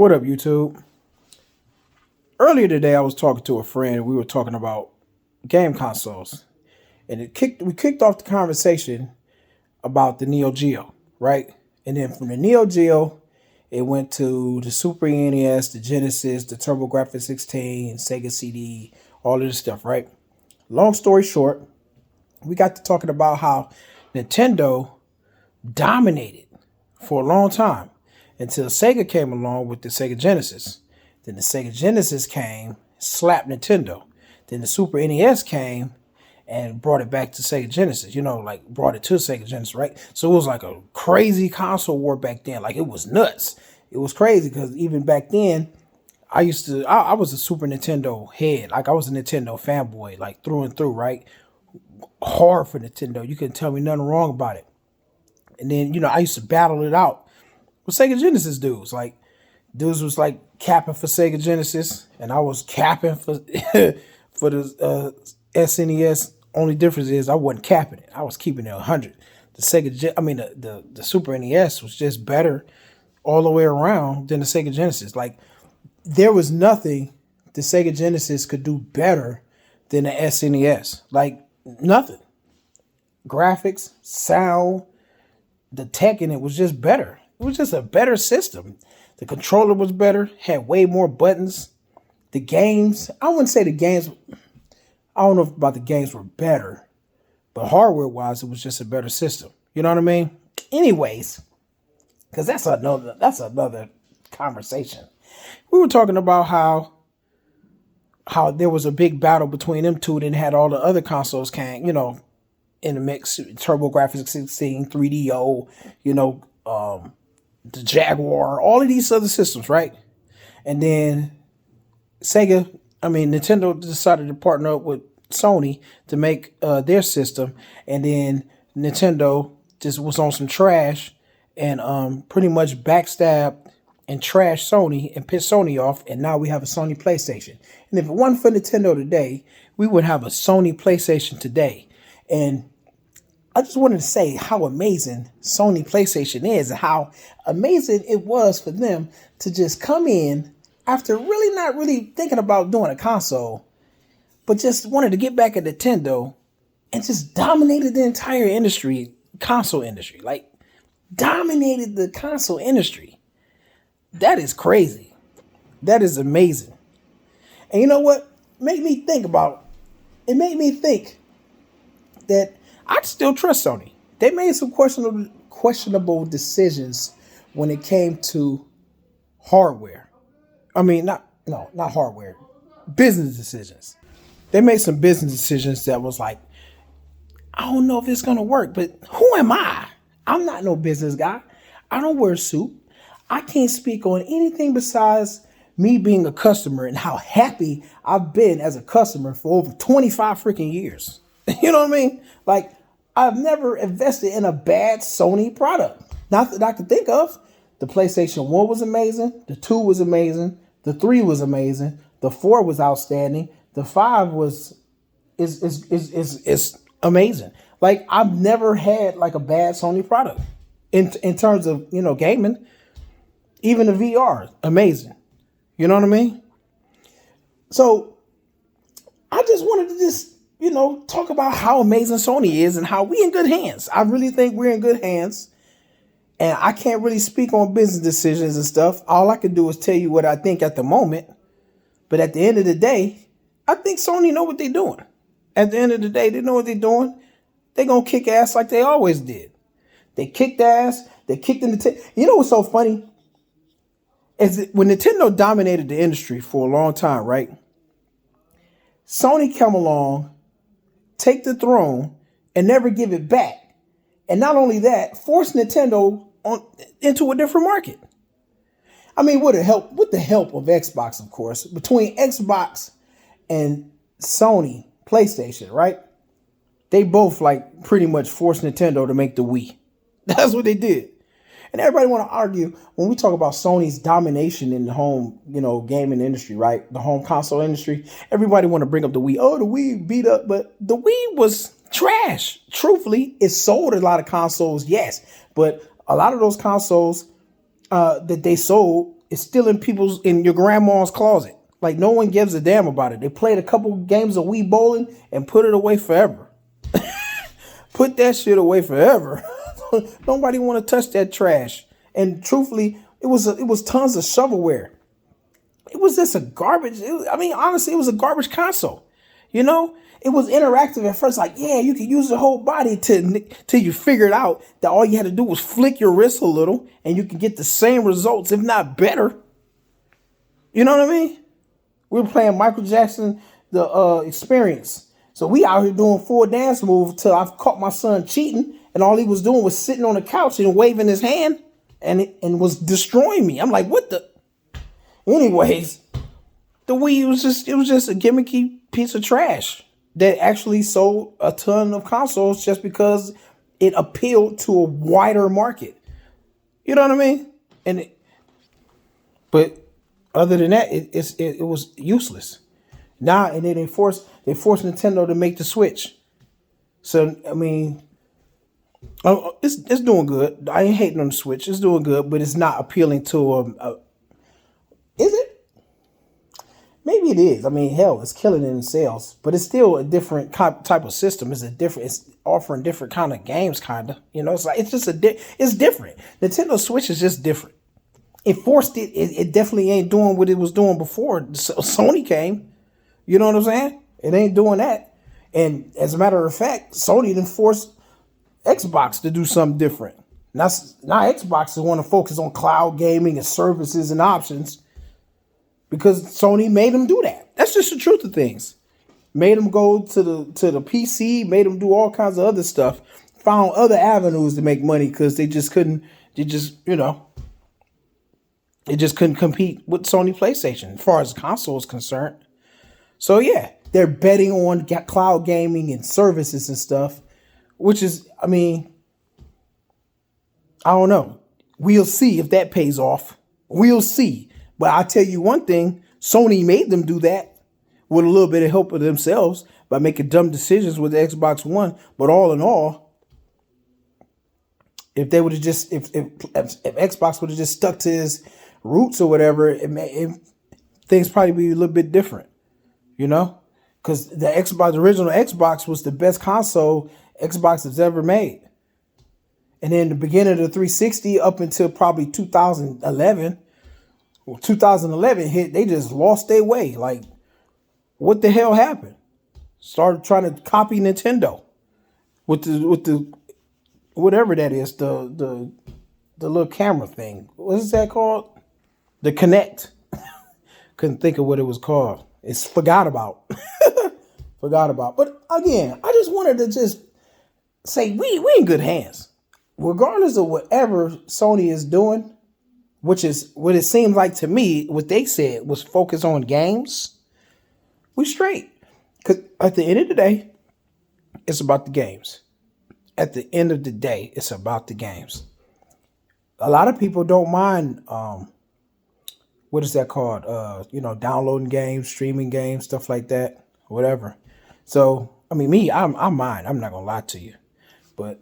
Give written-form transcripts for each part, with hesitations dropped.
What up, YouTube? Earlier today, I was talking to a friend. We were talking about game consoles, and we kicked off the conversation about the Neo Geo, right? And then from the Neo Geo, it went to the Super NES, the Genesis, the TurboGrafx 16, Sega CD, all of this stuff, right? Long story short, we got to talking about how Nintendo dominated for a long time until Sega came along with the Sega Genesis. Then the Sega Genesis came, slapped Nintendo. Then the Super NES came and brought it back to Sega Genesis, like brought it to Sega Genesis, right? So it was like a crazy console war back then. Like it was nuts. It was crazy because even back then, I was a Super Nintendo head. Like I was a Nintendo fanboy, like through and through, right? Hard for Nintendo. You couldn't tell me nothing wrong about it. And then, I used to battle it out with Sega Genesis dudes. Like, dudes was like capping for Sega Genesis, and I was capping for for the SNES. Only difference is I wasn't capping it. I was keeping it 100. The Super NES was just better all the way around than the Sega Genesis. Like, there was nothing the Sega Genesis could do better than the SNES. Like, nothing. Graphics, sound, the tech in it was just better. It was just a better system. The controller was better, had way more buttons. The games, I wouldn't say the games, I don't know about the games were better, but hardware-wise, it was just a better system. You know what I mean? Anyways, because that's another conversation. We were talking about how there was a big battle between them two, then had all the other consoles came, in the mix, TurboGrafx 16, 3DO, the Jaguar, all of these other systems, right? And then Nintendo decided to partner up with Sony to make their system, and then Nintendo just was on some trash and pretty much backstabbed and trashed Sony and pissed Sony off, and now we have a Sony PlayStation. And if it wasn't for Nintendo today, we would have a Sony PlayStation today. And I just wanted to say how amazing Sony PlayStation is and how amazing it was for them to just come in after really not really thinking about doing a console, but just wanted to get back at Nintendo and just dominated the entire console industry. Like, dominated the console industry. That is crazy. That is amazing. And you know what? It made me think that I'd still trust Sony. They made some questionable decisions when it came to hardware. Not hardware. Business decisions. They made some business decisions that was like, I don't know if it's going to work, but who am I? I'm not no business guy. I don't wear a suit. I can't speak on anything besides me being a customer and how happy I've been as a customer for over 25 freaking years. You know what I mean? Like, I've never invested in a bad Sony product. Not that I can think of. The PlayStation 1 was amazing. The 2 was amazing. The 3 was amazing. The 4 was outstanding. The 5 is amazing. Like, I've never had like a bad Sony product in terms of, gaming. Even the VR, amazing. You know what I mean? So I just wanted to talk about how amazing Sony is and how we in good hands. I really think we're in good hands. And I can't really speak on business decisions and stuff. All I can do is tell you what I think at the moment. But at the end of the day, I think Sony know what they're doing. At the end of the day, they know what they're doing. They're going to kick ass like they always did. They kicked ass. They kicked in the You know what's so funny? When Nintendo dominated the industry for a long time, right? Sony come along, take the throne, and never give it back. And not only that, force Nintendo into a different market. With the help of Xbox, of course, between Xbox and Sony PlayStation, right? They both like pretty much forced Nintendo to make the Wii. That's what they did. And everybody want to argue when we talk about Sony's domination in the home, gaming industry, right? The home console industry. Everybody want to bring up the Wii. Oh, the Wii beat up, but the Wii was trash. Truthfully, it sold a lot of consoles, yes, but a lot of those consoles that they sold, It's still in your grandma's closet. Like no one gives a damn about it. They played a couple games of Wii bowling and put it away forever. Put that shit away forever. Nobody want to touch that trash. And truthfully, it was tons of shovelware. It was just a garbage. Honestly, it was a garbage console. You know, it was interactive at first. Like, yeah, you could use the whole body till you figured out that all you had to do was flick your wrist a little, and you can get the same results, if not better. You know what I mean? We were playing Michael Jackson, the Experience. So we out here doing full dance moves till I caught my son cheating, and all he was doing was sitting on the couch and waving his hand, and was destroying me. I'm like, what the? Anyways, the Wii was just a gimmicky piece of trash that actually sold a ton of consoles just because it appealed to a wider market. You know what I mean? But other than that, it was useless. Now, and then they forced Nintendo to make the Switch. So I mean, it's doing good. I ain't hating on the Switch. It's doing good, but it's not appealing to is it? Maybe it is. I mean, hell, it's killing it in sales, but it's still a different type of system. It's offering different kind of games, kind of. You know, it's just it's different. Nintendo Switch is just different. It forced it. It definitely ain't doing what it was doing before Sony came. You know what I'm saying? It ain't doing that. And as a matter of fact, Sony didn't force Xbox to do something different. Now Xbox is want to focus on cloud gaming and services and options because Sony made them do that. That's just the truth of things. Made them go to the PC, made them do all kinds of other stuff, found other avenues to make money because they just couldn't compete with Sony PlayStation as far as console is concerned. So yeah, they're betting on cloud gaming and services and stuff, which is, I mean, I don't know. We'll see if that pays off. We'll see. But I'll tell you one thing, Sony made them do that with a little bit of help of themselves by making dumb decisions with the Xbox One. But all in all, if they would have just, if Xbox would have just stuck to his roots or whatever, things probably be a little bit different. You know, because the original Xbox was the best console Xbox has ever made. And then the beginning of the 360 up until probably 2011 hit, they just lost their way. Like, what the hell happened? Started trying to copy Nintendo with the whatever that is, the little camera thing. What is that called? The Kinect. Couldn't think of what it was called. It's forgot about. But again, I just wanted to just say we in good hands. Regardless of whatever Sony is doing, which is what it seems like to me, what they said was focus on games, we straight. Because at the end of the day, it's about the games. At the end of the day, it's about the games. A lot of people don't mind what is that called? Downloading games, streaming games, stuff like that, whatever. So, I mean, I'm mine. I'm not going to lie to you. But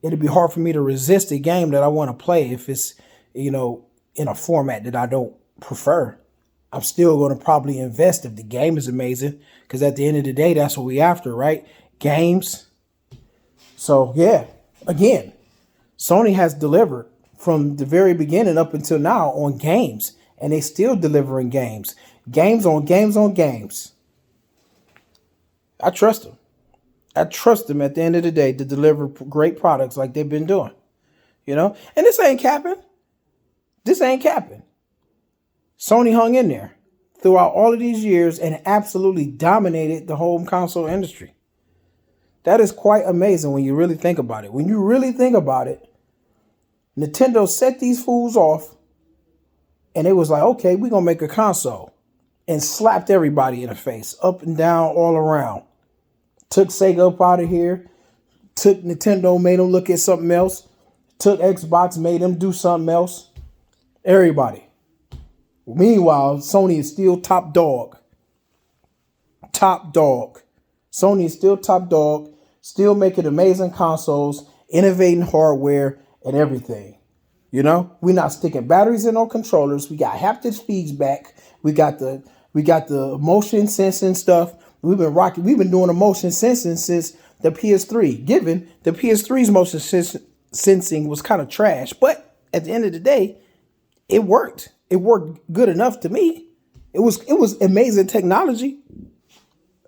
it'd be hard for me to resist a game that I want to play if it's, in a format that I don't prefer. I'm still going to probably invest if the game is amazing because at the end of the day, that's what we after, right? Games. So, yeah, again, Sony has delivered from the very beginning up until now on games. And they still delivering games. Games on games on games. I trust them. I trust them at the end of the day to deliver great products like they've been doing. And this ain't capping. Sony hung in there throughout all of these years and absolutely dominated the home console industry. That is quite amazing when you really think about it. When you really think about it, Nintendo set these fools off. And it was like, okay, we're going to make a console. And slapped everybody in the face, up and down, all around. Took Sega up out of here. Took Nintendo, made them look at something else. Took Xbox, made them do something else. Everybody. Meanwhile, Sony is still top dog. Top dog. Sony is still top dog. Still making amazing consoles. Innovating hardware and everything. You know, we're not sticking batteries in our controllers. We got haptic feedback. We got the motion sensing stuff. We've been doing the motion sensing since the PS3. Given the PS3's motion sensing was kind of trash, but at the end of the day, it worked. It worked good enough to me. It was amazing technology.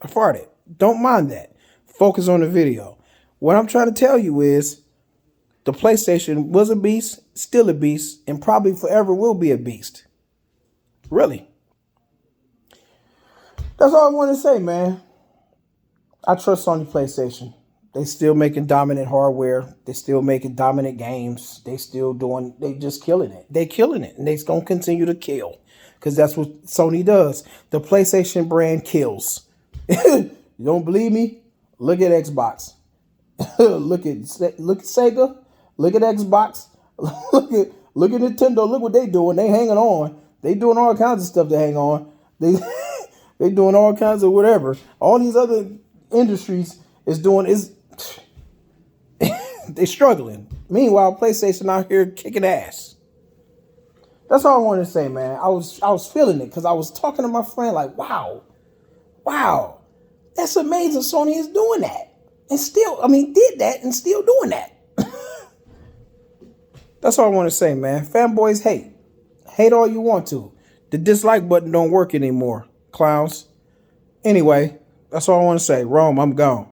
I farted. Don't mind that. Focus on the video. What I'm trying to tell you is the PlayStation was a beast, still a beast, and probably forever will be a beast. Really. That's all I want to say, man. I trust Sony PlayStation. They still making dominant hardware. They still making dominant games. They just killing it. They killing it. And they's going to continue to kill. Because that's what Sony does. The PlayStation brand kills. You don't believe me? Look at Xbox. look at Sega. Look at Xbox. look at Nintendo. Look what they doing. They hanging on. They doing all kinds of stuff to hang on. They doing all kinds of whatever. All these other industries is they struggling. Meanwhile, PlayStation out here kicking ass. That's all I wanted to say, man. I was feeling it because I was talking to my friend like, wow, that's amazing. Sony is doing that and did that and still doing that. That's all I want to say, man. Fanboys hate all you want to. The dislike button don't work anymore, clowns. Anyway, that's all I want to say. Rome, I'm gone.